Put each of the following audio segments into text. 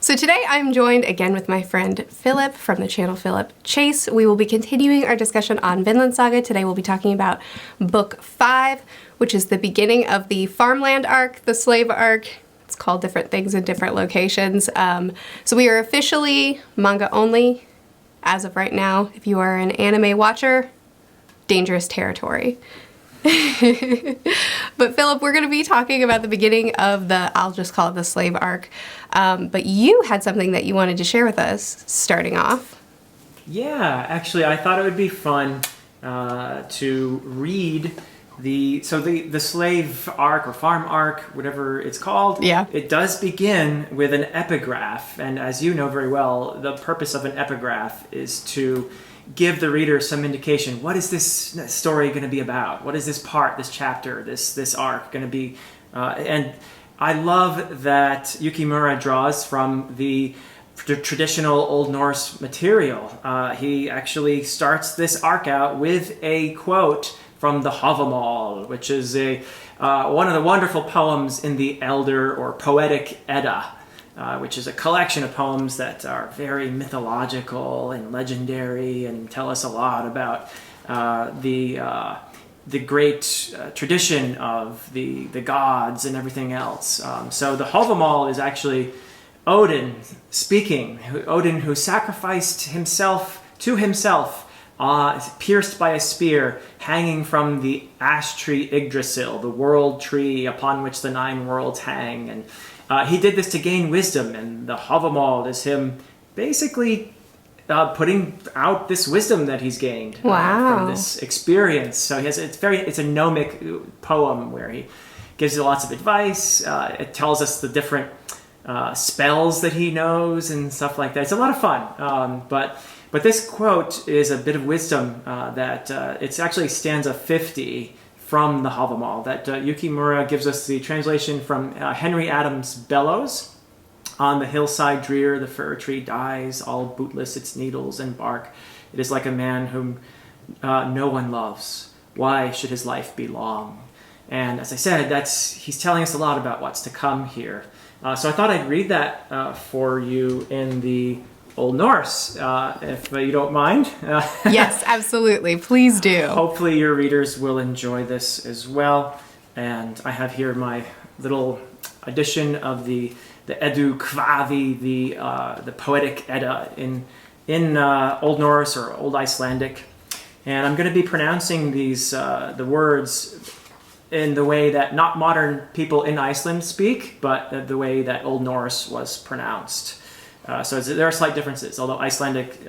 So today I'm joined again with my friend Philip from the channel Philip Chase. We will be continuing our discussion on Vinland Saga. Today we'll be talking about Book 5, which is the beginning of the farmland arc, the slave arc. It's called different things in different locations. So we are officially manga only as of right now. If you are an anime watcher, dangerous territory. But Philip, we're going to be talking about the beginning of I'll just call it the slave arc. But you had something that you wanted to share with us starting off. Yeah, actually I thought it would be fun to read the slave arc or farm arc, whatever it's called. Yeah. It does begin with an epigraph, and as you know very well, the purpose of an epigraph is to give the reader some indication. What is this story going to be about? What is this part, this chapter, this arc going to be? And I love that Yukimura draws from the traditional Old Norse material. He actually starts this arc out with a quote from the Havamal, which is one of the wonderful poems in the Elder or Poetic Edda, which is a collection of poems that are very mythological and legendary and tell us a lot about the great tradition of the gods and everything else. So the Havamal is actually Odin speaking. Odin who sacrificed himself to himself, pierced by a spear, hanging from the ash tree Yggdrasil, the world tree upon which the 9 worlds hang. And he did this to gain wisdom, and the Havamal is him basically putting out this wisdom that he's gained from this experience. So it's a gnomic poem where he gives you lots of advice. It tells us the different spells that he knows and stuff like that. It's a lot of fun. But this quote is a bit of wisdom that it's actually stanza 50 from the Havamal that Yukimura gives us the translation from Henry Adams' Bellows. On the hillside drear, the fir tree dies, all bootless its needles and bark. It is like a man whom no one loves. Why should his life be long? And as I said, he's telling us a lot about what's to come here. So I thought I'd read that for you in the Old Norse, if you don't mind. Yes, absolutely. Please do. Hopefully your readers will enjoy this as well. And I have here my little edition of the Edu Kvavi, the Poetic Edda in Old Norse or Old Icelandic. And I'm going to be pronouncing the words in the way that not modern people in Iceland speak, but the way that Old Norse was pronounced. So there are slight differences. Although Icelandic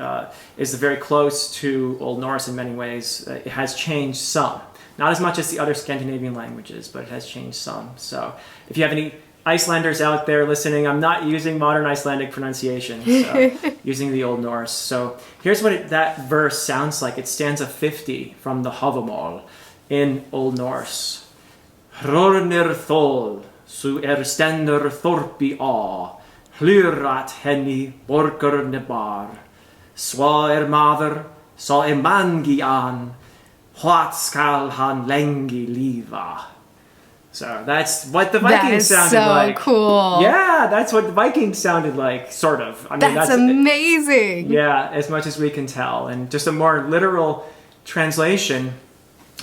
is very close to Old Norse in many ways, it has changed some. Not as much as the other Scandinavian languages, but it has changed some. So if you have any Icelanders out there listening, I'm not using modern Icelandic pronunciation, so using the Old Norse. So here's what that verse sounds like. It's stanza 50 from the Havamal in Old Norse. Hrornir thol, su stender thorpi a, hlurat henni borgar bar, swa maver, sa mangi an, what skal han lengi liva. So that's what the Vikings sounded like. That is so cool. Yeah, that's what the Vikings sounded like, sort of. I mean, that's amazing. Yeah, as much as we can tell. And just a more literal translation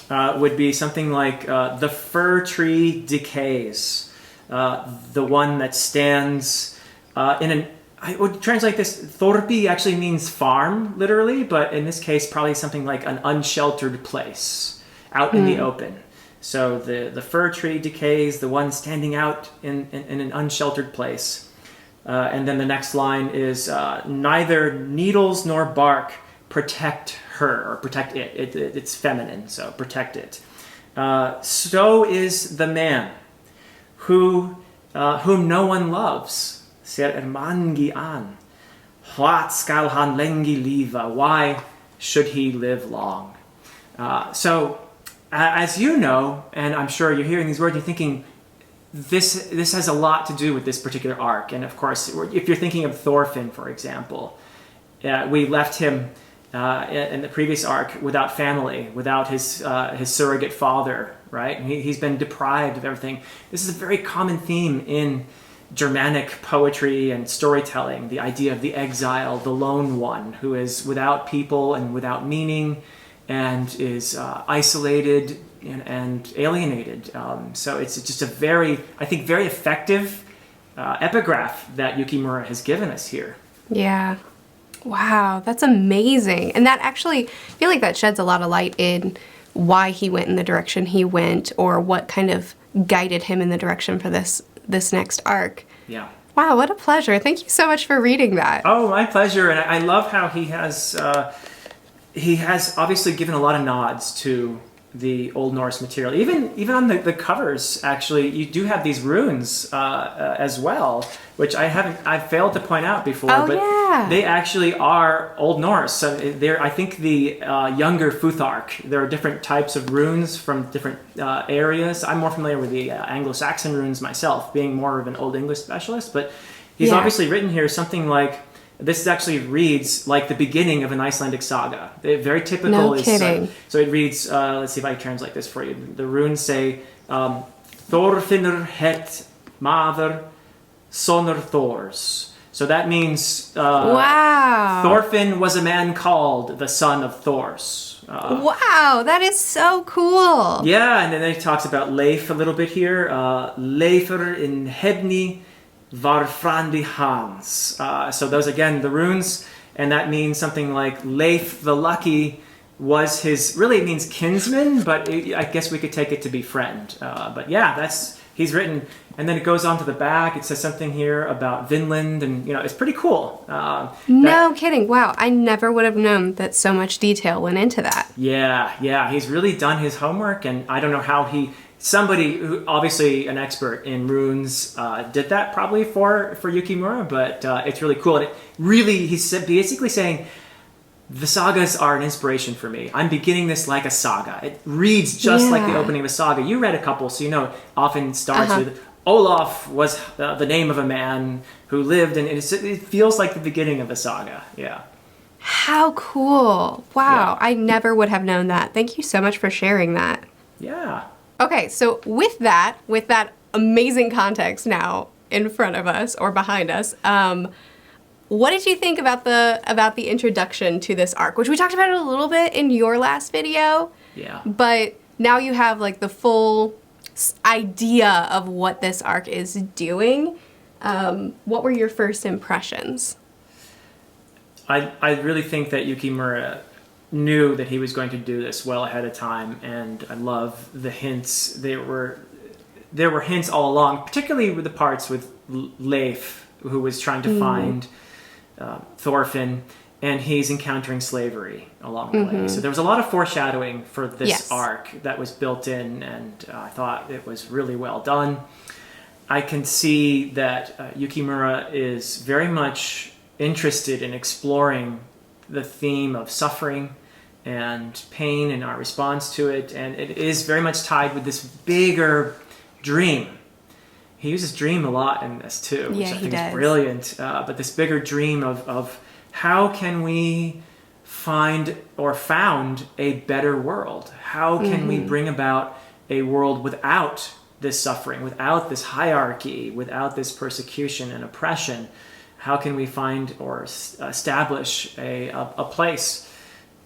would be something like, the fir tree decays. The one that stands I would translate this, Thorpi actually means farm, literally, but in this case, probably something like an unsheltered place, out in the open. So the fir tree decays, the one standing out in an unsheltered place. And then the next line is, neither needles nor bark protect her, or protect it. It's feminine, so protect it. So is the man whom no one loves. Ser mangi an. What skal han lengi liva? Why should he live long? So, as you know, and I'm sure you're hearing these words, you're thinking, this has a lot to do with this particular arc. And of course, if you're thinking of Thorfinn, for example, we left him in the previous arc without family, without his surrogate father, right? And he's been deprived of everything. This is a very common theme in Germanic poetry and storytelling, the idea of the exile, the lone one who is without people and without meaning and is isolated and alienated. So it's just a very effective epigraph that Yukimura has given us here. Yeah. Wow, that's amazing. And that actually, I feel like that sheds a lot of light in why he went in the direction he went, or what kind of guided him in the direction for this next arc. Yeah. Wow, what a pleasure. Thank you so much for reading that. Oh, my pleasure. And I love how he has obviously given a lot of nods to the Old Norse material. Even on the covers, actually, you do have these runes as well, which I've failed to point out before. Oh, but yeah. they actually are Old Norse. So I think the younger Futhark, there are different types of runes from different areas. I'm more familiar with the Anglo-Saxon runes myself, being more of an Old English specialist. But he's obviously written here something like, this actually reads like the beginning of an Icelandic saga. Very typical. No kidding. So it reads, let's see if I can translate this for you. The runes say, Thorfinnur het maður, sonur Thors. So that means wow. Thorfinn was a man called the son of Thors. Wow, that is so cool. Yeah, and then he talks about Leif a little bit here. Leifur in Hebni var frandi Hans. So those, again, the runes, and that means something like Leif the Lucky was his, really it means kinsman, but I guess we could take it to be friend. But yeah, he's written, and then it goes on to the back. It says something here about Vinland, and it's pretty cool. No kidding. Wow, I never would have known that so much detail went into that. Yeah, he's really done his homework, and I don't know how somebody who, obviously an expert in runes, did that probably for Yukimura, but it's really cool. And he's basically saying, the sagas are an inspiration for me. I'm beginning this like a saga. It reads just like the opening of a saga. You read a couple, so it often starts with, Olaf was the name of a man who lived, and it feels like the beginning of a saga. Yeah. How cool. Wow, Yeah. I never would have known that. Thank you so much for sharing that. Yeah. Okay, so with that amazing context now in front of us or behind us, what did you think about the introduction to this arc, which we talked about it a little bit in your last video? Yeah. But now you have like the full idea of what this arc is doing. What were your first impressions? I really think that Yukimura knew that he was going to do this well ahead of time, and I love the hints. There were hints all along, particularly with the parts with Leif, who was trying to find Thorfinn, and he's encountering slavery along the way. So there was a lot of foreshadowing for this arc that was built in, and I thought it was really well done. I can see that Yukimura is very much interested in exploring the theme of suffering and pain and our response to it, and it is very much tied with this bigger dream. He uses dream a lot in this too, which I think is brilliant. But this bigger dream of how can we found a better world? How can we bring about a world without this suffering, without this hierarchy, without this persecution and oppression? How can we find or establish a place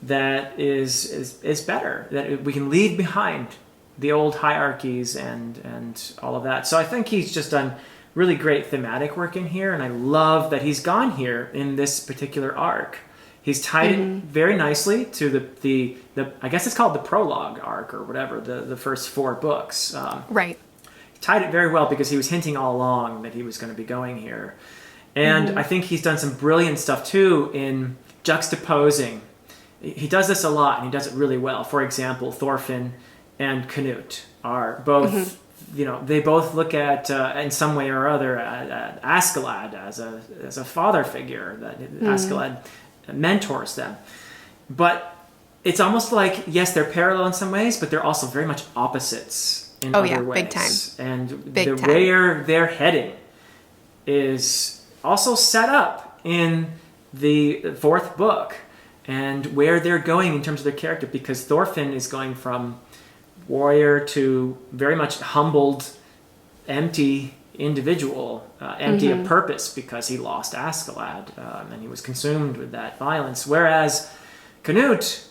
that is better, that we can leave behind the old hierarchies and all of that? So I think he's just done really great thematic work in here, and I love that he's gone here in this particular arc. He's tied it very nicely to the I guess it's called the prologue arc or whatever, the first 4 books. Right. He tied it very well because he was hinting all along that he was going to be going here. And I think he's done some brilliant stuff too in juxtaposing. He does this a lot, and he does it really well. For example, Thorfinn and Canute are both, they both look at, in some way or other, at Askalad as a father figure, that Askalad mentors them. But it's almost like, yes, they're parallel in some ways, but they're also very much opposites in other ways. Big time. And Big time. where they're heading is also set up in the 4th book, and where they're going in terms of their character, because Thorfinn is going from warrior to very much humbled, empty, individual, empty of purpose because he lost Askalad, and he was consumed with that violence. Whereas Canute,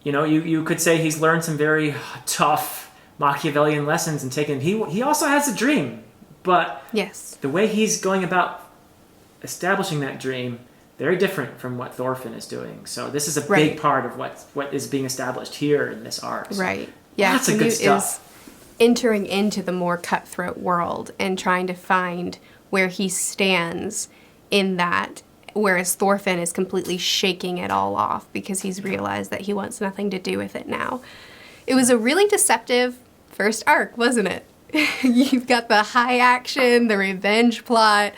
you could say he's learned some very tough Machiavellian lessons and taken. He also has a dream, but yes, the way he's going about establishing that dream, very different from what Thorfinn is doing. So this is a big part of what is being established here in this arc. So right. Yeah, lots of good stuff. Is entering into the more cutthroat world and trying to find where he stands in that, whereas Thorfinn is completely shaking it all off because he's realized that he wants nothing to do with it now. It was a really deceptive first arc, wasn't it? You've got the high action, the revenge plot,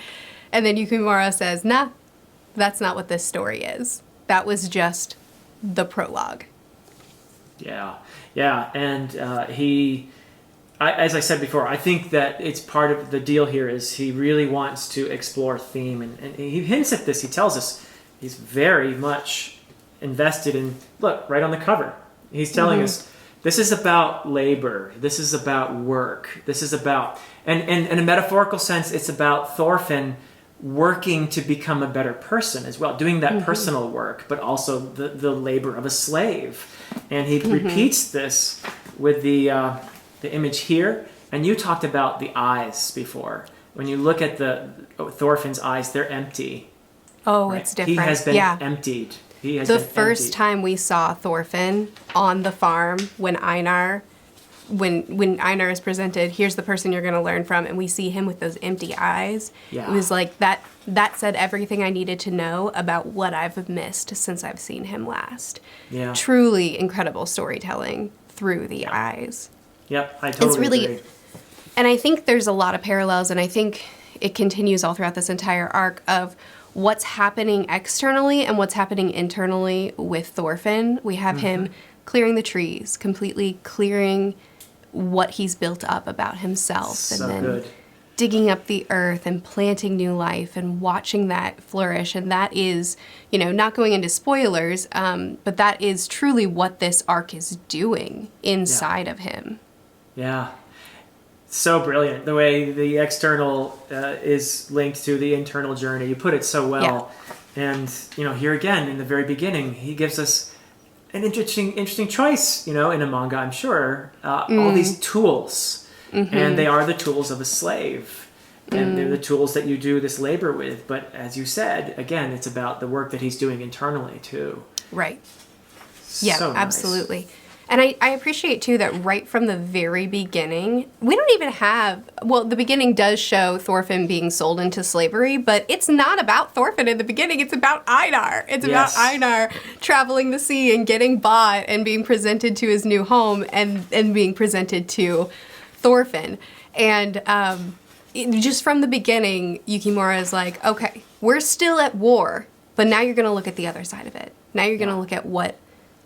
and then Yukimura says, nah, that's not what this story is. That was just the prologue. Yeah, and as I said before, I think that it's part of the deal here is he really wants to explore theme, and he hints at this. He tells us he's very much invested in, look, right on the cover. He's telling us, this is about labor. This is about work. This is about, and in a metaphorical sense, it's about Thorfinn working to become a better person as well, doing that personal work, but also the labor of a slave. And he repeats this with the image here. And you talked about the eyes before. When you look at Thorfinn's eyes, they're empty. Oh, right? It's different. He has been emptied. The first time we saw Thorfinn on the farm when Einar is presented, here's the person you're going to learn from, and we see him with those empty eyes. Yeah. It was like that said everything I needed to know about what I've missed since I've seen him last. Yeah. Truly incredible storytelling through the eyes. Yep, I totally agree. And I think there's a lot of parallels, and I think it continues all throughout this entire arc of what's happening externally and what's happening internally with Thorfinn. We have him clearing the trees, completely clearing what he's built up about himself, so and then good. Digging up the earth and planting new life and watching that flourish. And that is, not going into spoilers, but that is truly what this arc is doing inside of him. Yeah. So brilliant. The way the external is linked to the internal journey. You put it so well. Yeah. And, here again, in the very beginning, he gives us an interesting choice, in a manga, I'm sure. All these tools. And they are the tools of a slave. And they're the tools that you do this labor with. But as you said, again, it's about the work that he's doing internally, too. Right. So yeah, nice. Absolutely. And I appreciate, too, that right from the very beginning, we don't even have... Well, the beginning does show Thorfinn being sold into slavery, but it's not about Thorfinn in the beginning. It's about Einar. It's about Einar traveling the sea and getting bought and being presented to his new home and being presented to Thorfinn. And just from the beginning, Yukimura is like, okay, we're still at war, but now you're going to look at the other side of it. Now you're going to look at what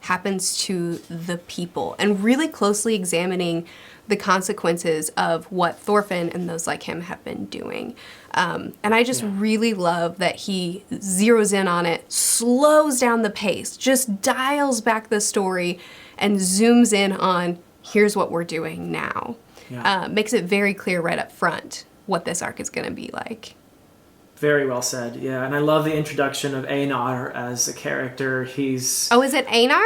happens to the people and really closely examining the consequences of what Thorfinn and those like him have been doing. And I just really love that he zeroes in on it, slows down the pace, just dials back the story and zooms in on here's what we're doing now. Yeah. Makes it very clear right up front what this arc is going to be like. Very well said, yeah. And I love the introduction of Einar as a character. He's... Oh, is it Einar?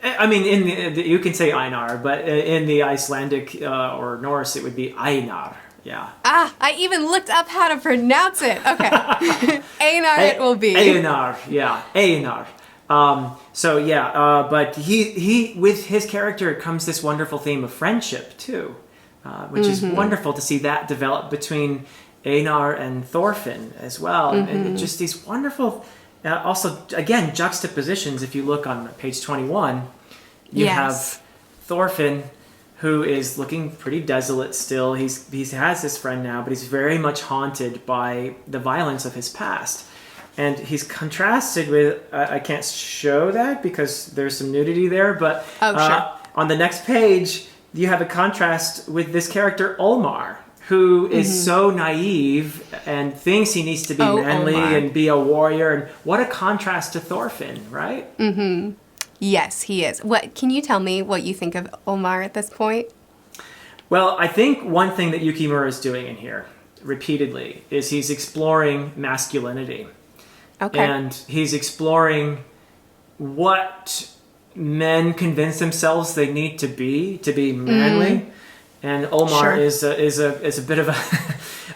I mean, you can say Einar, but in the Icelandic or Norse, it would be Einar, yeah. Ah, I even looked up how to pronounce it. Okay. Einar it will be. Einar, yeah. Einar. But he with his character comes this wonderful theme of friendship, too, which is wonderful to see that develop between Einar and Thorfinn as well. And just these wonderful, also, again, juxtapositions. If you look on page 21, you have Thorfinn, who is looking pretty desolate still. He has his friend now, but he's very much haunted by the violence of his past. And he's contrasted with, I can't show that because there's some nudity there, but on the next page, you have a contrast with this character, Olmar, who is so naive and thinks he needs to be manly and be a warrior. And what a contrast to Thorfinn, right? Yes, he is. What can you tell me what you think of Olmar at this point? Well, I think one thing that Yukimura is doing in here repeatedly is he's exploring masculinity. Okay. And he's exploring what men convince themselves they need to be manly. And Omar is a bit of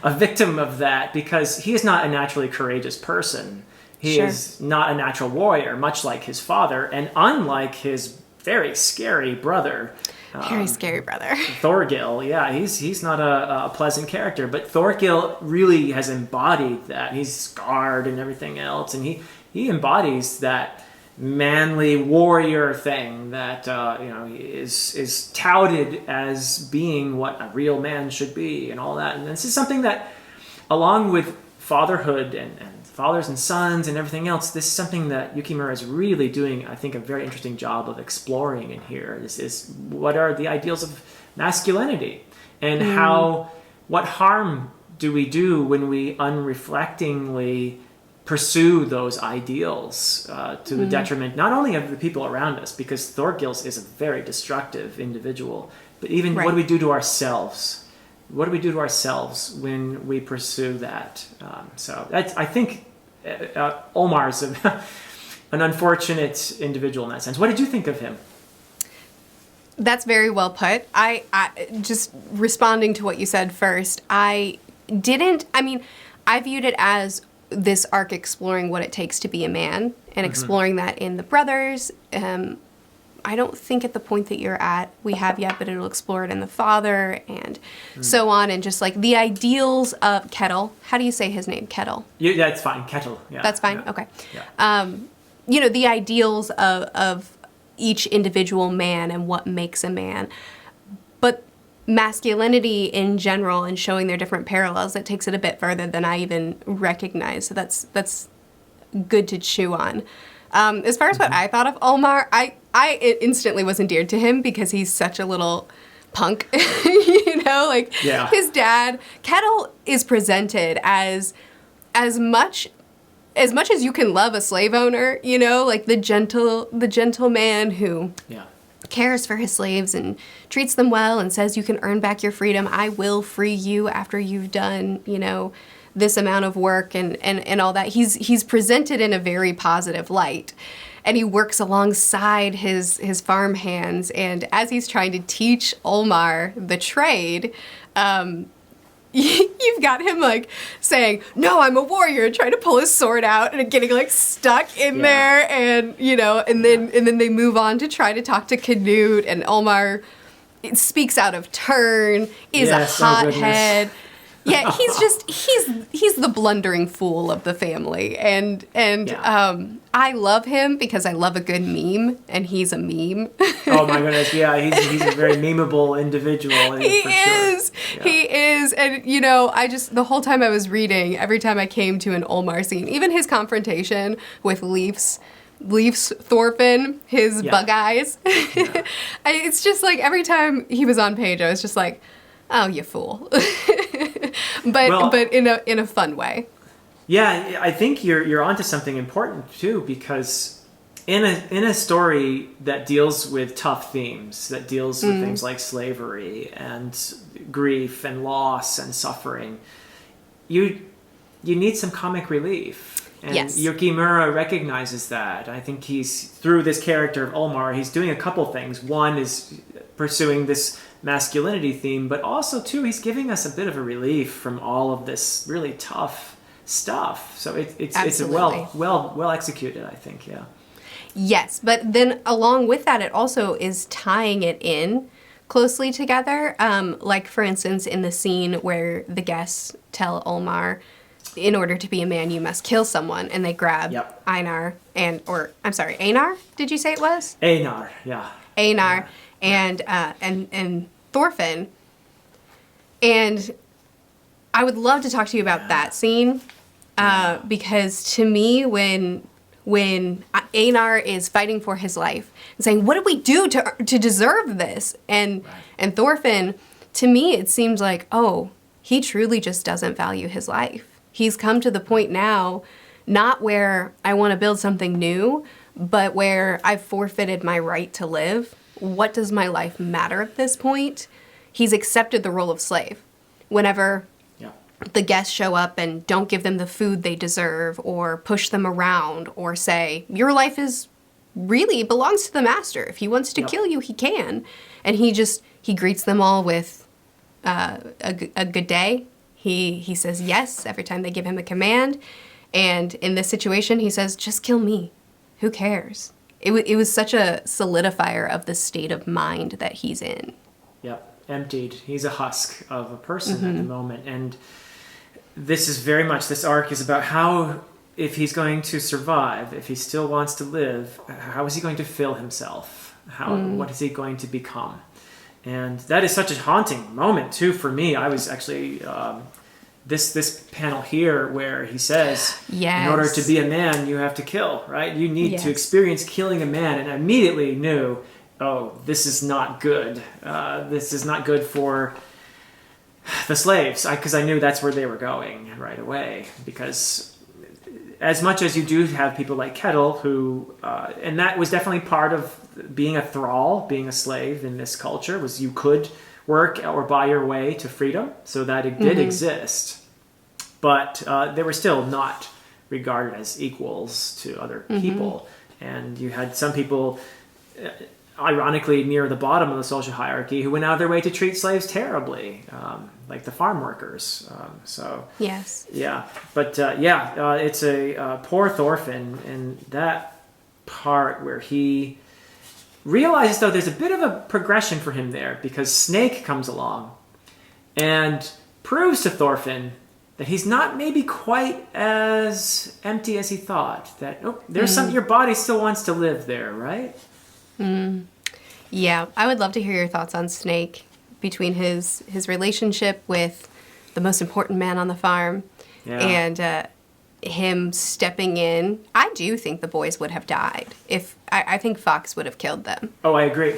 a victim of that because he is not a naturally courageous person. He is not a natural warrior, much like his father, and unlike his very scary brother. Very scary brother. Thorgil, yeah, he's not a pleasant character, but Thorgil really has embodied that. He's scarred and everything else, and he embodies that manly warrior thing that is touted as being what a real man should be and all that. And this is something that, along with fatherhood and fathers and sons and everything else, this is something that Yukimura is really doing, I think, a very interesting job of exploring in here. This is what are the ideals of masculinity and what harm do we do when we unreflectingly pursue those ideals to the detriment not only of the people around us, because Thorgils is a very destructive individual, but even what do we do to ourselves? What do we do to ourselves when we pursue that? So I think Omar's an unfortunate individual in that sense. What did you think of him? That's very well put. I just responding to what you said first, I viewed it as this arc exploring what it takes to be a man and exploring that in the brothers. I don't think at the point that you're at we have yet, but it'll explore it in the father and so on, and just like the ideals of Kettle. How do you say his name? Kettle? Yeah, it's fine. Kettle. Yeah. That's fine? Yeah. Okay. Yeah. The ideals of each individual man and what makes a man. But masculinity in general and showing their different parallels, that takes it a bit further than I even recognize. So that's good to chew on. As far as what I thought of Omar, I instantly was endeared to him because he's such a little punk, his dad. Kettle is presented as much as you can love a slave owner, like the gentle man who cares for his slaves and treats them well and says you can earn back your freedom. I will free you after you've done, this amount of work and all that. He's presented in a very positive light. And he works alongside his farm hands. And as he's trying to teach Omar the trade, you've got him like saying, "No, I'm a warrior," trying to pull his sword out and getting like stuck in there, and and then they move on to try to talk to Canute, and Omar speaks out of turn, is a hothead. Yeah, he's the blundering fool of the family, and I love him because I love a good meme, and he's a meme. Oh my goodness, yeah, he's a very memeable individual. He is, sure. He is, and I just the whole time I was reading, every time I came to an Olmar scene, even his confrontation with Leaf's Thorfinn, his bug eyes, it's just like every time he was on page, I was just like, oh, you fool. but in a fun way. Yeah, I think you're onto something important too, because in a story that deals with tough themes, that deals with things like slavery and grief and loss and suffering, you need some comic relief. And Yukimura recognizes that. I think he's, through this character of Omar, he's doing a couple things. One is pursuing this masculinity theme, but also too, he's giving us a bit of a relief from all of this really tough stuff. So it's well executed, I think. Yeah. Yes, but then along with that, it also is tying it in closely together. Like for instance, in the scene where the guests tell Omar, in order to be a man, you must kill someone, and they grab Einar Einar. Did you say it was? Einar, yeah. Einar and Thorfinn, and I would love to talk to you about that scene because to me, when Einar is fighting for his life and saying, "What did we do to deserve this?" and Thorfinn, to me, it seems like, oh, he truly just doesn't value his life. He's come to the point now, not where I want to build something new, but where I've forfeited my right to live. What does my life matter at this point? he's accepted the role of slave. Whenever Yeah. the guests show up and don't give them the food they deserve or push them around or say, your life is really belongs to the master. If he wants to Yep. kill you, he can. And he greets them all with a good day. He says yes every time they give him a command. And in this situation, he says, just kill me. Who cares? It was such a solidifier of the state of mind that he's in. Yep. Emptied. He's a husk of a person at the moment. And this is very much, this arc is about how, if he's going to survive, if he still wants to live, how is he going to fill himself? What is he going to become? And that is such a haunting moment too for me. I was actually this panel here where he says, Yes. in order to be a man, you have to kill, right? You need Yes. to experience killing a man. And I immediately knew, oh, this is not good. This is not good for the slaves, because I knew that's where they were going right away. Because as much as you do have people like Kettle who, and that was definitely part of being a thrall, being a slave in this culture, was you could work or buy your way to freedom, so that it did exist. But they were still not regarded as equals to other people. And you had some people, ironically, near the bottom of the social hierarchy who went out of their way to treat slaves terribly, like the farm workers. Yes. Yeah, but it's a poor Thorfinn in that part where he realizes, though, there's a bit of a progression for him there, because Snake comes along and proves to Thorfinn that he's not maybe quite as empty as he thought. That there's some, your body still wants to live there, right? Yeah, I would love to hear your thoughts on Snake, between his relationship with the most important man on the farm and him stepping in. I do think the boys would have died if I think Fox would have killed them. Oh, I agree.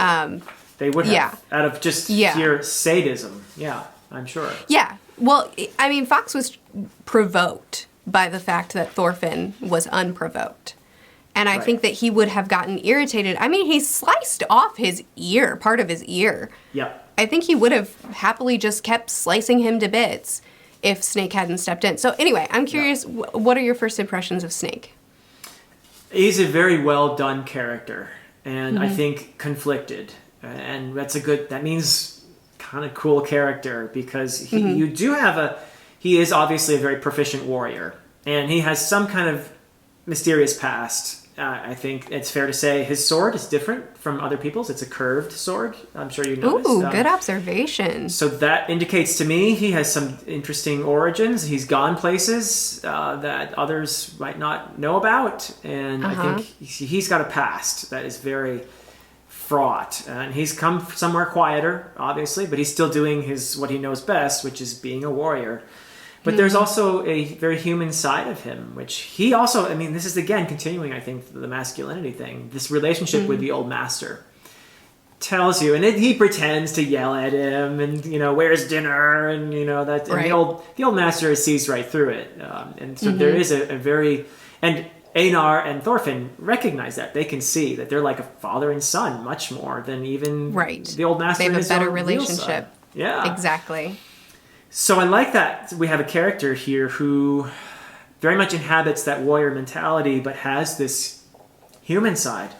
They would have, out of just sheer sadism. Yeah, I'm sure. Yeah. Well, I mean, Fox was provoked by the fact that Thorfinn was unprovoked. And I think that he would have gotten irritated. I mean, he sliced off his ear, part of his ear. Yep. I think he would have happily just kept slicing him to bits if Snake hadn't stepped in. So anyway, I'm curious, what are your first impressions of Snake? He's a very well done character, and I think conflicted. And that means kind of cool character, because he is obviously a very proficient warrior, and he has some kind of mysterious past. I think it's fair to say his sword is different from other people's. It's a curved sword. I'm sure you noticed. Ooh, good observation. So that indicates to me he has some interesting origins. He's gone places that others might not know about. And I think he's got a past that is very fraught. And he's come somewhere quieter, obviously, but he's still doing what he knows best, which is being a warrior. But there's also a very human side of him, which he also, I mean, this is again continuing, I think, the masculinity thing. This relationship with the old master tells you, and he pretends to yell at him, and where's dinner, and that. And the old master sees right through it, and so there is a very, and Einar and Thorfinn recognize that. They can see that they're like a father and son much more than even the old master. They have and a better his own relationship. Yeah, exactly. So I like that we have a character here who very much inhabits that warrior mentality, but has this human side.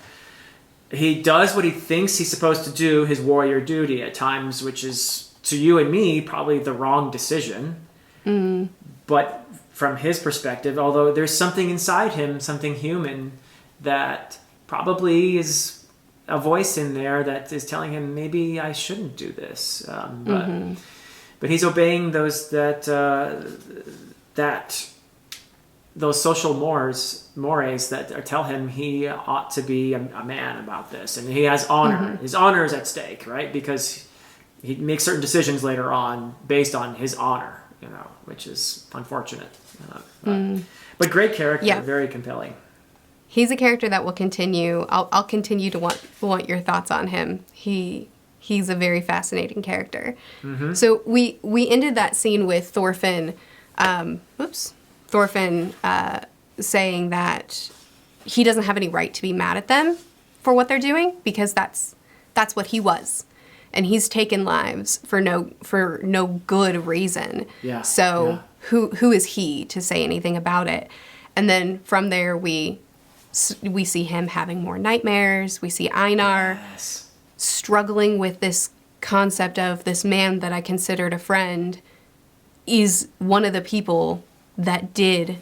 He does what he thinks he's supposed to do, his warrior duty at times, which is, to you and me, probably the wrong decision. But from his perspective, although there's something inside him, something human, that probably is a voice in there that is telling him, maybe I shouldn't do this. But he's obeying those those social mores that tell him he ought to be a man about this, and he has honor. His honor is at stake, right? Because he makes certain decisions later on based on his honor, which is unfortunate. But great character, very compelling. He's a character that will continue. I'll continue to want your thoughts on him. He's a very fascinating character. So we ended that scene with Thorfinn, saying that he doesn't have any right to be mad at them for what they're doing, because that's what he was. and he's taken lives for no good reason. Yeah. So who is he to say anything about it? And then from there we see him having more nightmares. We see Einar struggling with this concept of this man that I considered a friend is one of the people that did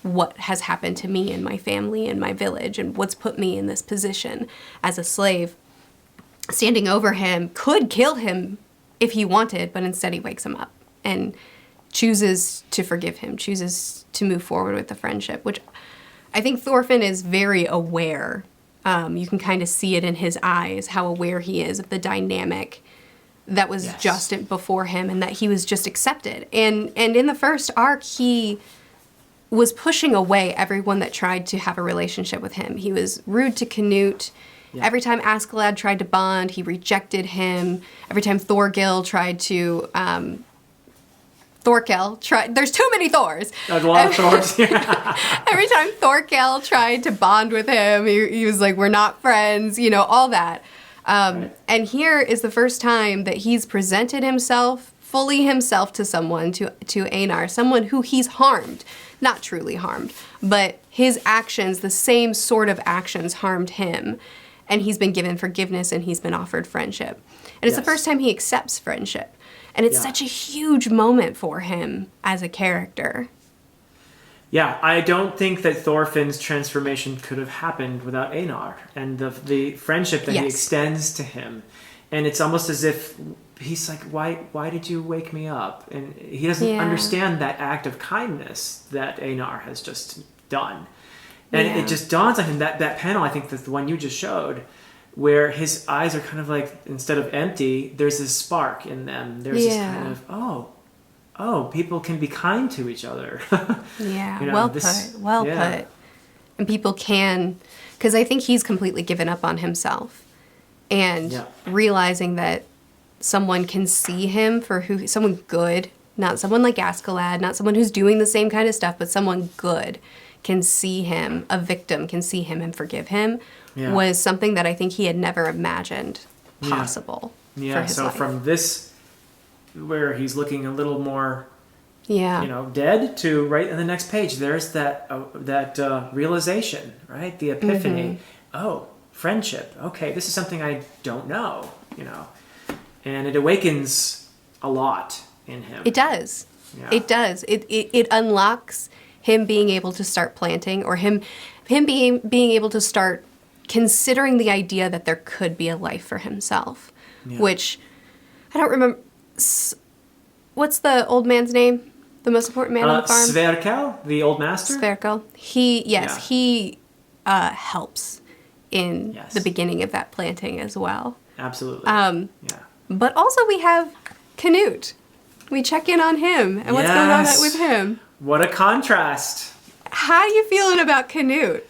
what has happened to me and my family and my village and what's put me in this position as a slave. Standing over him could kill him if he wanted, but instead he wakes him up and chooses to forgive him, chooses to move forward with the friendship, which I think Thorfinn is very aware. You can kind of see it in his eyes, how aware he is of the dynamic that was just before him and that he was just accepted. And in the first arc, he was pushing away everyone that tried to have a relationship with him. He was rude to Canute. Yeah. Every time Askalad tried to bond, he rejected him. Every time Thorkel tried to... There's too many Thors. There's a lot of Thors. Every time Thorkel tried to bond with him, he was like, we're not friends, all that. Right. And here is the first time that he's presented himself, fully himself to someone, to Einar, someone who he's harmed. Not truly harmed, but his actions, the same sort of actions harmed him. And he's been given forgiveness and he's been offered friendship. And it's the first time he accepts friendship. And it's such a huge moment for him as a character. Yeah, I don't think that Thorfinn's transformation could have happened without Einar and the friendship that he extends to him. And it's almost as if he's like, why did you wake me up? And he doesn't understand that act of kindness that Einar has just done. And it just dawns on him, that panel, I think that's the one you just showed, where his eyes are kind of like, instead of empty, there's this spark in them. There's this kind of, oh, people can be kind to each other. Well put. And people can, because I think he's completely given up on himself. And realizing that someone can see him for someone good, not someone like Askalad, not someone who's doing the same kind of stuff, but someone good can see him, a victim can see him and forgive him, was something that I think he had never imagined possible for his life. From this, where he's looking a little more, dead, to right in the next page, there's that realization, right? The epiphany. Oh, friendship. Okay, this is something I don't know, and it awakens a lot in him. It does. Yeah. It does. It unlocks him being able to start planting, or him being able to start considering the idea that there could be a life for himself, which I don't remember. What's the old man's name? The most important man on the farm? Sverkel, the old master? Sverkel. He helps in the beginning of that planting as well. Absolutely. But also we have Canute. We check in on him and what's going on with him. What a contrast. How are you feeling about Canute?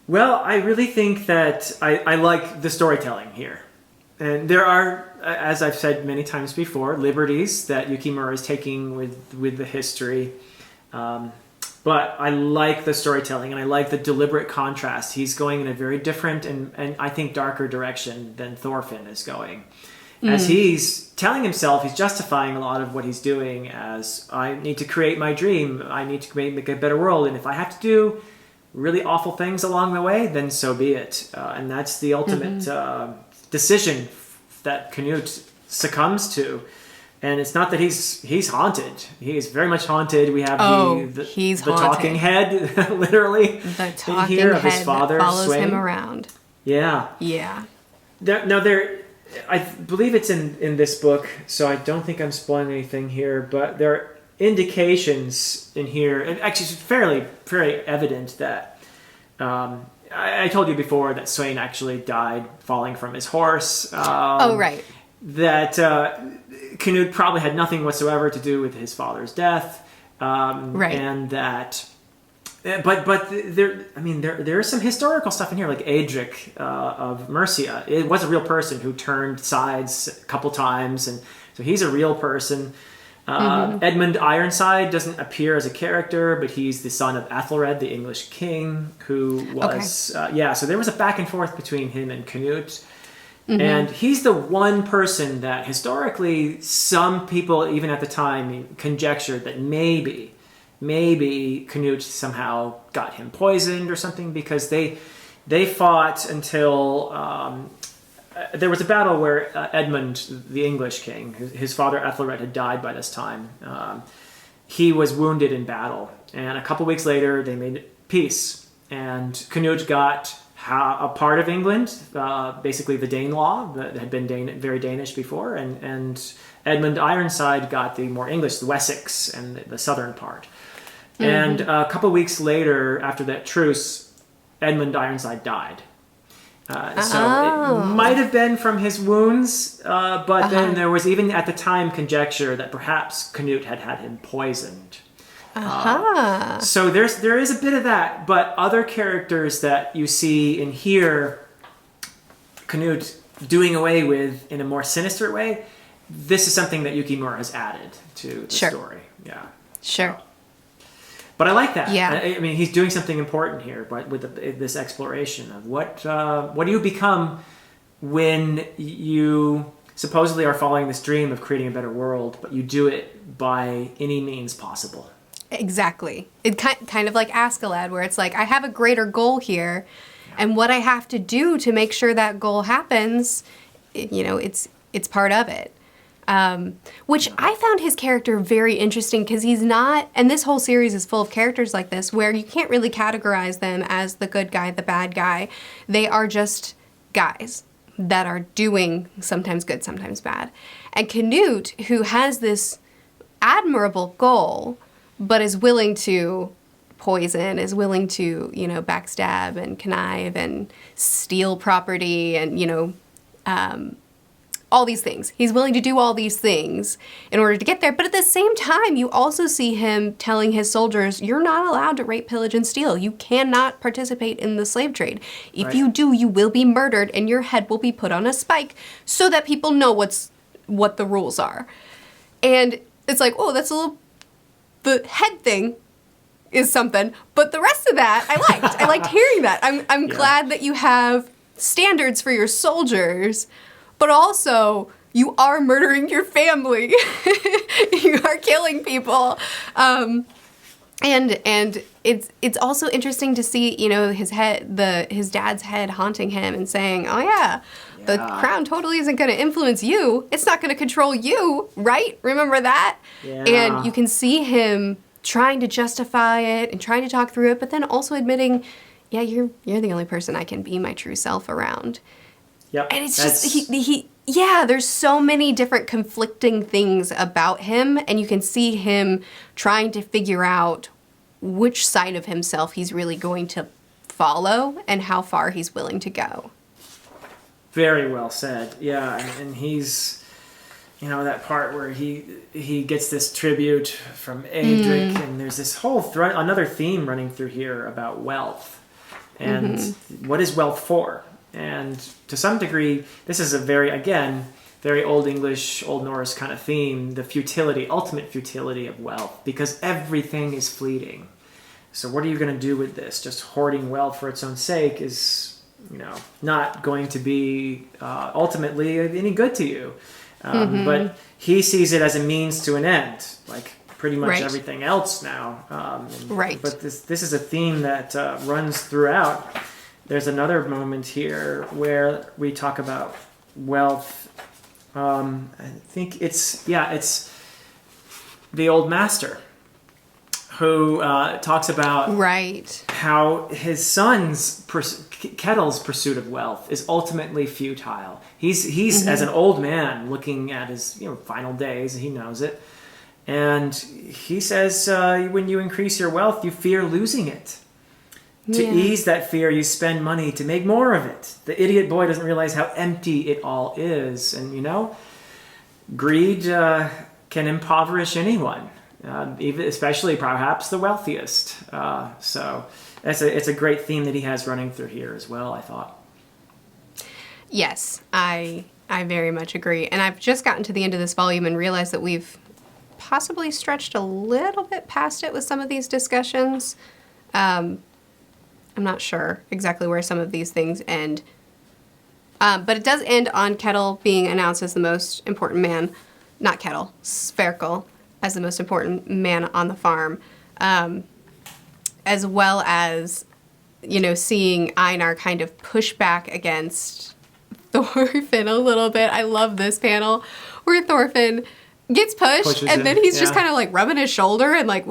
Well, I really think that I like the storytelling here. And there are, as I've said many times before, liberties that Yukimura is taking with the history. But I like the storytelling, and I like the deliberate contrast. He's going in a very different and I think darker direction than Thorfinn is going. As he's telling himself, he's justifying a lot of what he's doing as, I need to create my dream, I need to make a better world, and if I have to do really awful things along the way, then so be it. And that's the ultimate decision that Canute succumbs to. And it's not that he's haunted. He is very much haunted. We have the talking head, literally, the talking here head of his father that follows swing. him around. Yeah. I believe it's in this book, so I don't think I'm spoiling anything here, but there are indications in here, and actually it's fairly evident that I told you before that Swain actually died falling from his horse. Right. That Canute probably had nothing whatsoever to do with his father's death. Right. And that... But there is some historical stuff in here, like Adric of Mercia. It was a real person who turned sides a couple times, and so he's a real person. Edmund Ironside doesn't appear as a character, but he's the son of Athelred, the English king, who was... so there was a back and forth between him and Canute. And he's the one person that historically some people, even at the time, conjectured that maybe Canute somehow got him poisoned or something, because they fought until there was a battle where Edmund, the English king, his father Ethelred had died by this time. He was wounded in battle, and a couple weeks later they made peace, and Canute got a part of England, basically the Danelaw that had been very Danish before, and Edmund Ironside got the more English, the Wessex and the southern part. And a couple weeks later, after that truce, Edmund Ironside died. So it might have been from his wounds, but then there was even at the time conjecture that perhaps Canute had him poisoned. So there is a bit of that, but other characters that you see and hear Canute doing away with in a more sinister way, this is something that Yukimura has added to the story. Yeah. Sure. But I like that. Yeah. I mean, he's doing something important here, but with this exploration of what do you become when you supposedly are following this dream of creating a better world, but you do it by any means possible. Exactly. It kind of like Askalad, where it's like, I have a greater goal here, and what I have to do to make sure that goal happens, it's part of it. Which I found his character very interesting, because he's not, and this whole series is full of characters like this, where you can't really categorize them as the good guy, the bad guy. They are just guys that are doing sometimes good, sometimes bad. And Canute, who has this admirable goal, but is willing to poison, is willing to, backstab and connive and steal property and, all these things. He's willing to do all these things in order to get there. But at the same time, you also see him telling his soldiers, you're not allowed to rape, pillage, and steal. You cannot participate in the slave trade. If you do, you will be murdered and your head will be put on a spike so that people know what the rules are. And it's like, oh, that's a little... The head thing is something, but the rest of that I liked. I liked hearing that. I'm glad that you have standards for your soldiers, but also you are murdering your family. You are killing people. And it's also interesting to see, his dad's head haunting him and saying, oh yeah, the crown totally isn't going to influence you. It's not going to control you, right? Remember that? Yeah. And you can see him trying to justify it and trying to talk through it, but then also admitting, yeah, you're the only person I can be my true self around. Yep. And it's just, there's so many different conflicting things about him, and you can see him trying to figure out which side of himself he's really going to follow and how far he's willing to go. Very well said. Yeah, and he's, that part where he gets this tribute from Adric, and there's this whole another theme running through here about wealth and what is wealth for. And to some degree, this is a very Old English, Old Norse kind of theme, the ultimate futility of wealth, because everything is fleeting. So what are you going to do with this? Just hoarding wealth for its own sake is, not going to be ultimately any good to you. But he sees it as a means to an end, like pretty much everything else now. But this is a theme that runs throughout. There's another moment here where we talk about wealth. I think it's the old master who talks about how his son's Kettle's pursuit of wealth is ultimately futile. He's as an old man looking at his final days, he knows it, and he says when you increase your wealth, you fear losing it. To ease that fear, you spend money to make more of it. The idiot boy doesn't realize how empty it all is, and greed can impoverish anyone. Even especially perhaps the wealthiest. So it's a great theme that he has running through here as well, I thought. Yes, I very much agree. And I've just gotten to the end of this volume and realized that we've possibly stretched a little bit past it with some of these discussions. I'm not sure exactly where some of these things end. But it does end on Kettle being announced as the most important man, not Kettle, Sverkel, as the most important man on the farm, as well as, seeing Einar kind of push back against Thorfinn a little bit. I love this panel where Thorfinn gets pushed and then he's just kind of like rubbing his shoulder and like,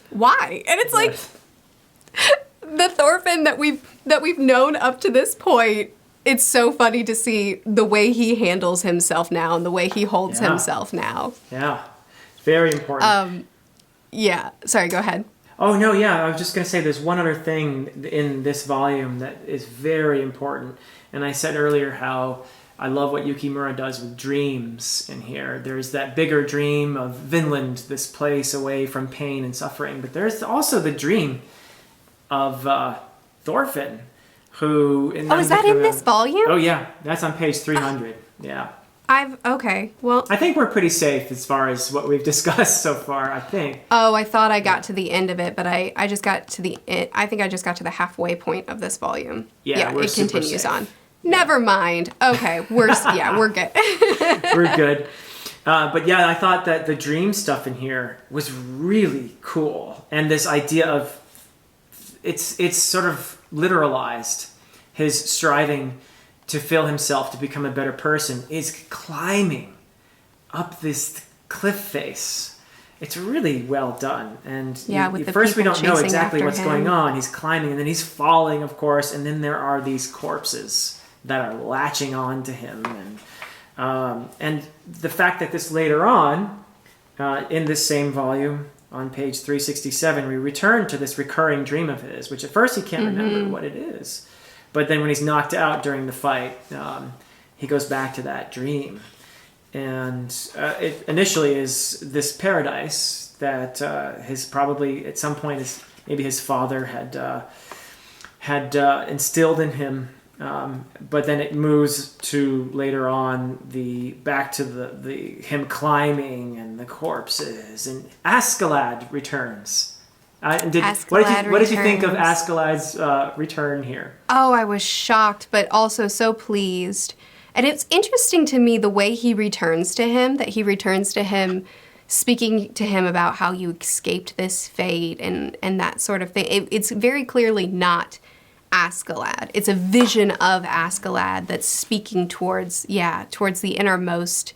why? And it's like the Thorfinn that we've known up to this point. It's so funny to see the way he handles himself now and the way he holds himself now. Yeah, very important. Yeah, sorry, go ahead. Oh, no, yeah, I was just going to say there's one other thing in this volume that is very important. And I said earlier how I love what Yukimura does with dreams in here. There's that bigger dream of Vinland, this place away from pain and suffering. But there's also the dream of Thorfinn, who... is that in this volume? Oh, yeah, that's on page 300, yeah. Okay, well... I think we're pretty safe as far as what we've discussed so far, I think. Oh, I thought I got to the end of it, but I just got to the end. I think I just got to the halfway point of this volume. Yeah, it continues safe. On. Never mind. Okay, we're good. We're good. But yeah, I thought that the dream stuff in here was really cool. And this idea of... It's sort of literalized. His striving to fill himself to become a better person is climbing up this cliff face. It's really well done. And with first we don't know exactly what's him. going on. He's climbing and then he's falling, of course. And then there are these corpses that are latching on to him. And the fact that this later on, in this same volume, on page 367, we return to this recurring dream of his, which at first he can't remember what it is. But then when he's knocked out during the fight, he goes back to that dream. And it initially is this paradise that probably at some point maybe his father had instilled in him. But then it moves to later on back to the him climbing and the corpses, and Askalad returns. What did you think of Askalad's return here? Oh, I was shocked, but also so pleased. And it's interesting to me the way he returns to him, that he returns to him speaking to him about how you escaped this fate and that sort of thing. It's very clearly not Askalad. It's a vision of Askalad that's speaking towards the innermost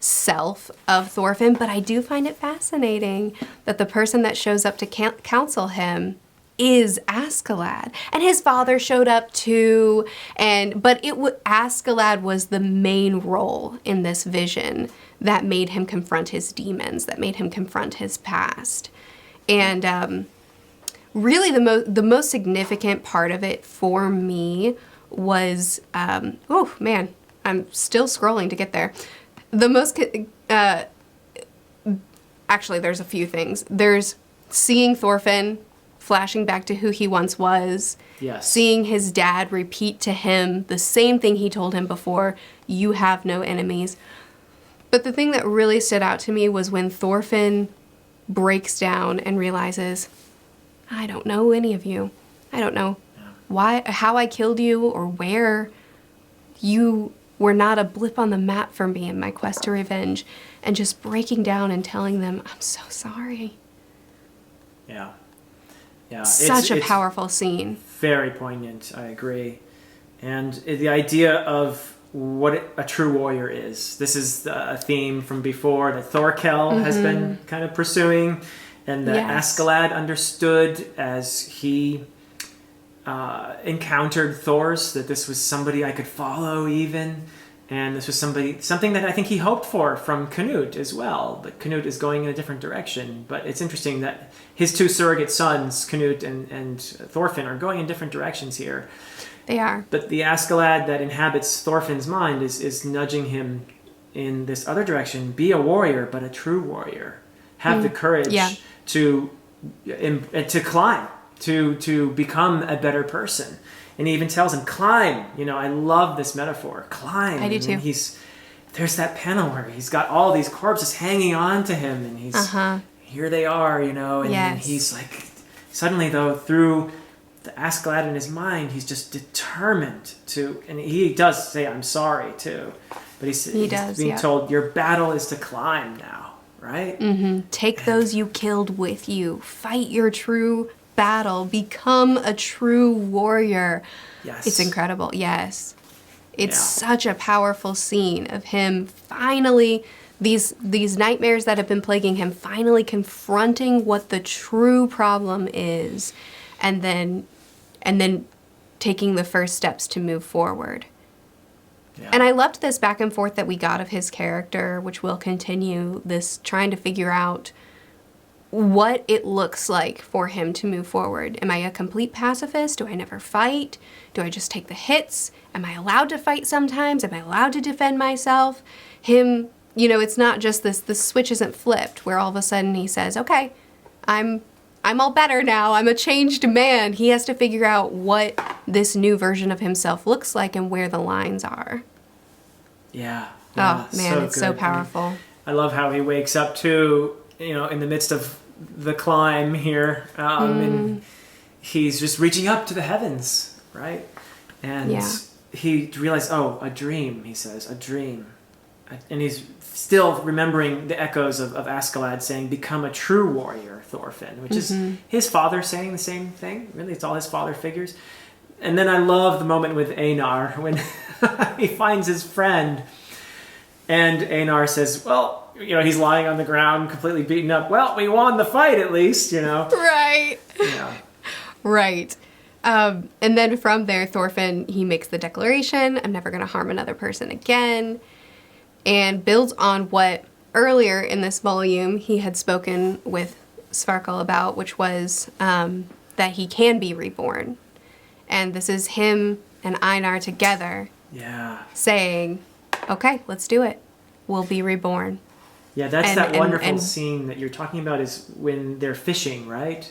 self of Thorfinn. But I do find it fascinating that the person that shows up to counsel him is Askalad, and his father showed up too. But Askalad was the main role in this vision that made him confront his demons, that made him confront his past, and really the most significant part of it for me was oh man, I'm still scrolling to get there. The most actually, there's a few things. There's seeing Thorfinn flashing back to who he once was. Yes. Seeing his dad repeat to him the same thing he told him before, you have no enemies. But the thing that really stood out to me was when Thorfinn breaks down and realizes, I don't know any of you. I don't know how I killed you or where. You were not a blip on the map for me in my quest to revenge. And just breaking down and telling them, I'm so sorry. Yeah. Yeah. Such a powerful scene. Very poignant, I agree. And the idea of what a true warrior is. This is a theme from before that Thorkel has been kind of pursuing, and that Askalad understood as he encountered Thors, that this was somebody I could follow even. And this was something that I think he hoped for from Canute as well. But Canute is going in a different direction. But it's interesting that his two surrogate sons, Canute and Thorfinn, are going in different directions here. They are. But the Askalad that inhabits Thorfinn's mind is nudging him in this other direction. Be a warrior, but a true warrior. Have the courage to climb, to become a better person. And he even tells him, climb. I love this metaphor. Climb. I do too. There's that panel where he's got all these corpses hanging on to him, and here they are, and then he's like, suddenly though, through the Askalad in his mind, he's just determined to, and he does say, "I'm sorry," too. But he's being told, your battle is to climb now, right? Take those you killed with you. Fight your true battle. Become a true warrior. Yes. It's incredible. Yes. It's such a powerful scene of him finally, these nightmares that have been plaguing him, finally confronting what the true problem is, and then taking the first steps to move forward. Yeah. And I loved this back and forth that we got of his character, which will continue, this trying to figure out what it looks like for him to move forward. Am I a complete pacifist? Do I never fight? Do I just take the hits? Am I allowed to fight sometimes? Am I allowed to defend myself? Him, it's not just this, the switch isn't flipped where all of a sudden he says, okay, I'm all better now. I'm a changed man. He has to figure out what this new version of himself looks like and where the lines are. Yeah. Oh, man, so it's good. so powerful. I love how he wakes up too, in the midst of the climb here. And he's just reaching up to the heavens, right? And he realized, a dream, he says, a dream. And he's still remembering the echoes of Askalad saying, become a true warrior, Thorfinn, which is his father saying the same thing. Really, it's all his father figures. And then I love the moment with Einar when he finds his friend and Einar says, well, he's lying on the ground completely beaten up. Well, we won the fight at least, Right. Yeah. Right. And then from there, Thorfinn, he makes the declaration, I'm never going to harm another person again, and builds on what earlier in this volume he had spoken with Svarkal about, which was that he can be reborn. And this is him and Einar together saying, okay, let's do it. We'll be reborn. Yeah, that's that wonderful scene that you're talking about is when they're fishing, right?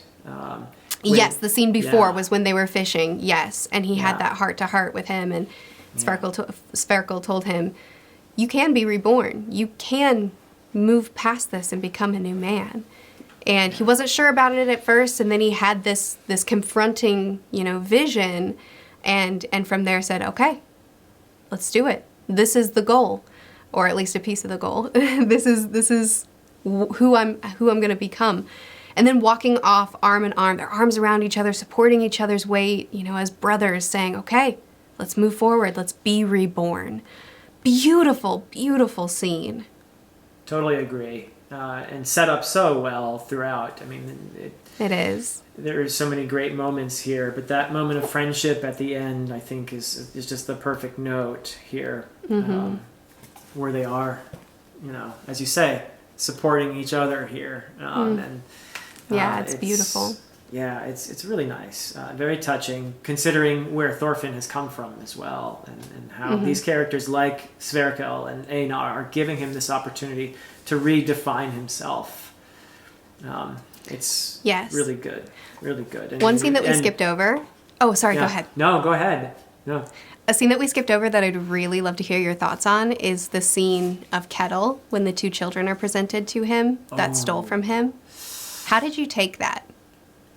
Yes, the scene before was when they were fishing, yes. And he had that heart-to-heart with him, and Svarkal told him, you can be reborn. You can move past this and become a new man. And he wasn't sure about it at first, and then he had this confronting, vision, and from there said, okay, let's do it. This is the goal, or at least a piece of the goal. This is who I'm going to become. And then walking off arm in arm, their arms around each other, supporting each other's weight, as brothers, saying, okay, let's move forward. Let's be reborn. Beautiful, beautiful scene. Totally agree. And set up so well throughout. I mean, it is. There are so many great moments here, but that moment of friendship at the end, I think, is just the perfect note here, where they are, as you say, supporting each other here, and it's beautiful. Yeah, it's really nice, very touching, considering where Thorfinn has come from as well, and how these characters like Sverkel and Einar are giving him this opportunity to redefine himself. It's really good, really good. And, one scene that we skipped over. Oh, sorry, go ahead. No, go ahead. No. A scene that we skipped over that I'd really love to hear your thoughts on is the scene of Kettle when the two children are presented to him that stole from him. How did you take that?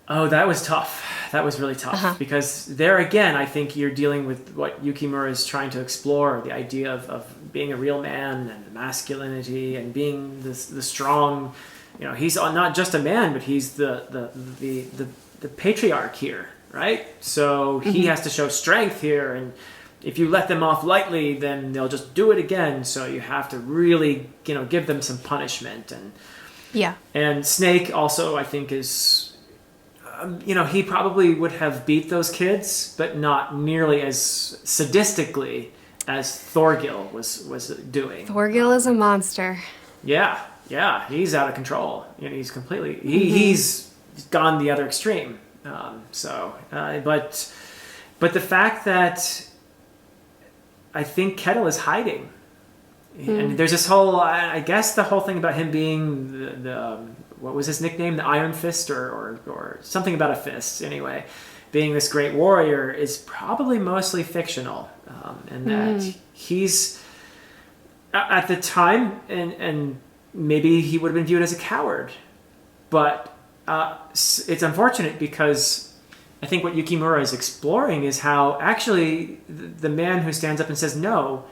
Oh, that was tough. That was really tough because there again, I think you're dealing with what Yukimura is trying to explore, the idea of being a real man and masculinity and being the strong. He's not just a man, but he's the patriarch here, right? So he has to show strength here, and if you let them off lightly, then they'll just do it again. So you have to really, give them some punishment, and Snake also, I think, is. He probably would have beat those kids, but not nearly as sadistically as Thorgil was doing. Thorgil is a monster. Yeah, he's out of control. He's completely he's gone the other extreme. But the fact that I think Kettle is hiding, and there's this whole, I guess the whole thing about him being the what was his nickname? The Iron Fist or something about a fist. Anyway, being this great warrior is probably mostly fictional, and that he's at the time, and maybe he would have been viewed as a coward, but it's unfortunate because I think what Yukimura is exploring is how actually the man who stands up and says, no,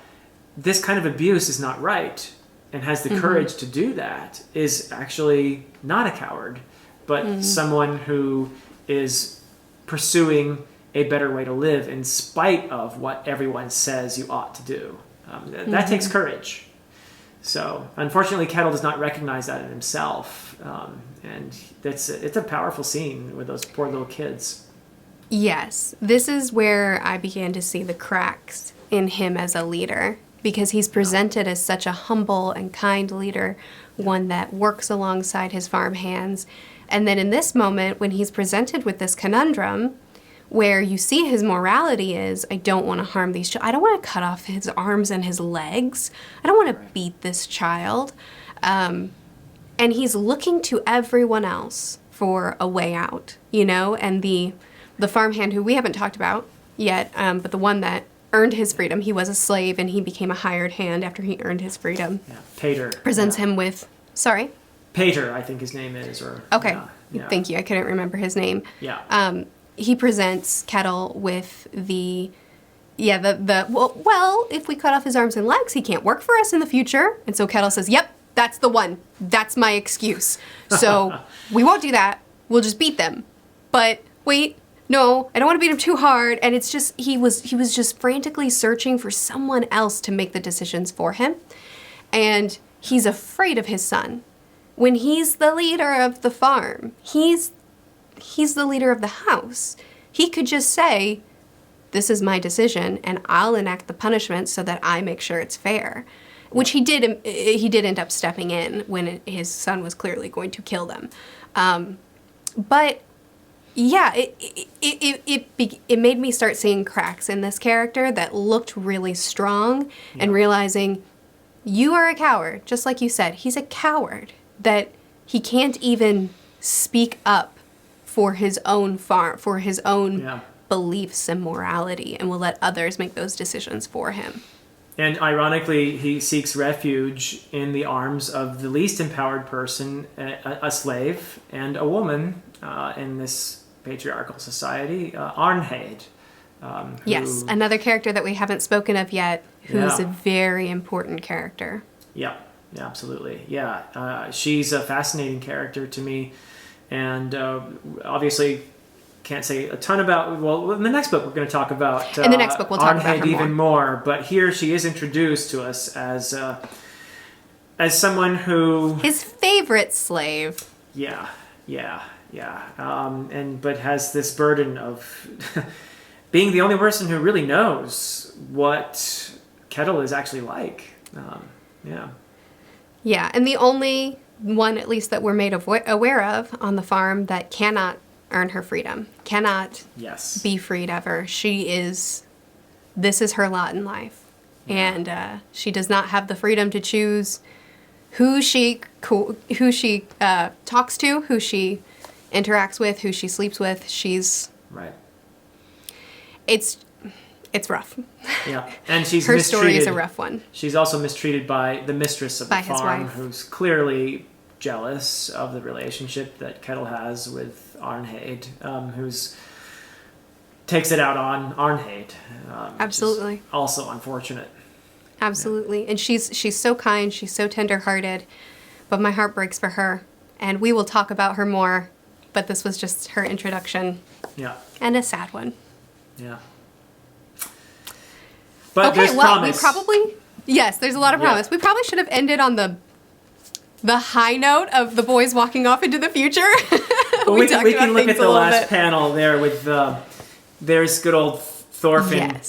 this kind of abuse is not right, and has the courage to do that, is actually not a coward, but someone who is pursuing a better way to live in spite of what everyone says you ought to do. That takes courage. So unfortunately, Kettle does not recognize that in himself. And it's a powerful scene with those poor little kids. Yes, this is where I began to see the cracks in him as a leader, because he's presented as such a humble and kind leader, one that works alongside his farm hands. And then in this moment, when he's presented with this conundrum, where you see his morality is, I don't want to harm these children. I don't want to cut off his arms and his legs. I don't want to beat this child. And he's looking to everyone else for a way out, you know? And the farmhand who we haven't talked about yet, but the one that earned his freedom, he was a slave and he became a hired hand after he earned his freedom. Yeah, Pater. Presents him with, sorry? Pater, I think his name is. Or okay, thank you. I couldn't remember his name. Yeah. He presents Kettle with well, if we cut off his arms and legs, he can't work for us in the future. And so Kettle says, yep, that's the one. That's my excuse. So we won't do that. We'll just beat them. But wait, no, I don't want to beat him too hard. And it's just, he was just frantically searching for someone else to make the decisions for him. And he's afraid of his son. When he's the leader of the farm, he's the leader of the house. He could just say, this is my decision, and I'll enact the punishment so that I make sure it's fair. Which he did end up stepping in when his son was clearly going to kill them. But yeah, it made me start seeing cracks in this character that looked really strong, and realizing you are a coward, just like you said. He's a coward, that he can't even speak up for his own farm, for his own beliefs and morality, and will let others make those decisions for him. And ironically, he seeks refuge in the arms of the least empowered person, a slave and a woman in this patriarchal society, Arnheid. Yes, another character that we haven't spoken of yet, who's a very important character. Yeah, absolutely. Yeah, she's a fascinating character to me. And obviously, can't say a ton about. Well, in the next book, we're going to talk about. In the next book, we'll talk about her even more. But here, she is introduced to us as someone who his favorite slave. Yeah. But has this burden of being the only person who really knows what Kettle is actually like. Yeah, and the only one, at least, that we're made aware of on the farm that cannot earn her freedom, cannot be freed ever. This is her lot in life. And she does not have the freedom to choose who she talks to, who she interacts with, who she sleeps with. She's... Right. It's rough. Yeah, and she's her story is a rough one. She's also mistreated by the mistress of the farm, wife, who's clearly jealous of the relationship that Kettle has with Arnheid, who's takes it out on Arnheid. Absolutely. Also unfortunate. Absolutely, and she's so kind, she's so tender-hearted, but my heart breaks for her, and we will talk about her more. But this was just her introduction. Yeah. And a sad one. Yeah. But okay, there's well, promise. We probably... Yes, there's a lot of promise. We probably should have ended on the high note of the boys walking off into the future. Well, we can look at the last panel there with there's good old Thorfinn,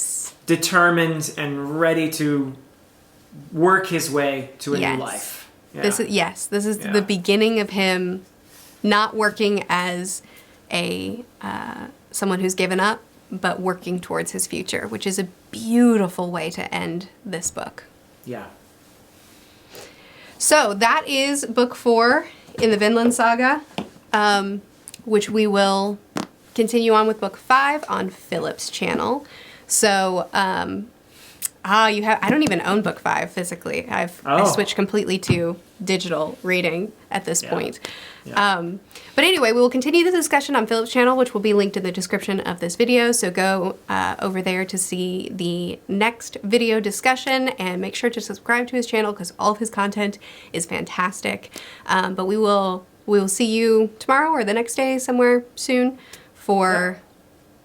determined and ready to work his way to a new life. Yeah. This is the beginning of him not working as a someone who's given up, but working towards his future, which is a beautiful way to end this book. Yeah. So that is book 4 in the Vinland Saga, which we will continue on with book 5 on Philip's channel. So You have. I don't even own book 5 physically. I switched completely to digital reading at this point. Yeah. But anyway, we will continue the discussion on Philip's channel, which will be linked in the description of this video. So go over there to see the next video discussion, and make sure to subscribe to his channel because all of his content is fantastic. But we will see you tomorrow or the next day somewhere soon for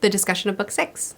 the discussion of book 6.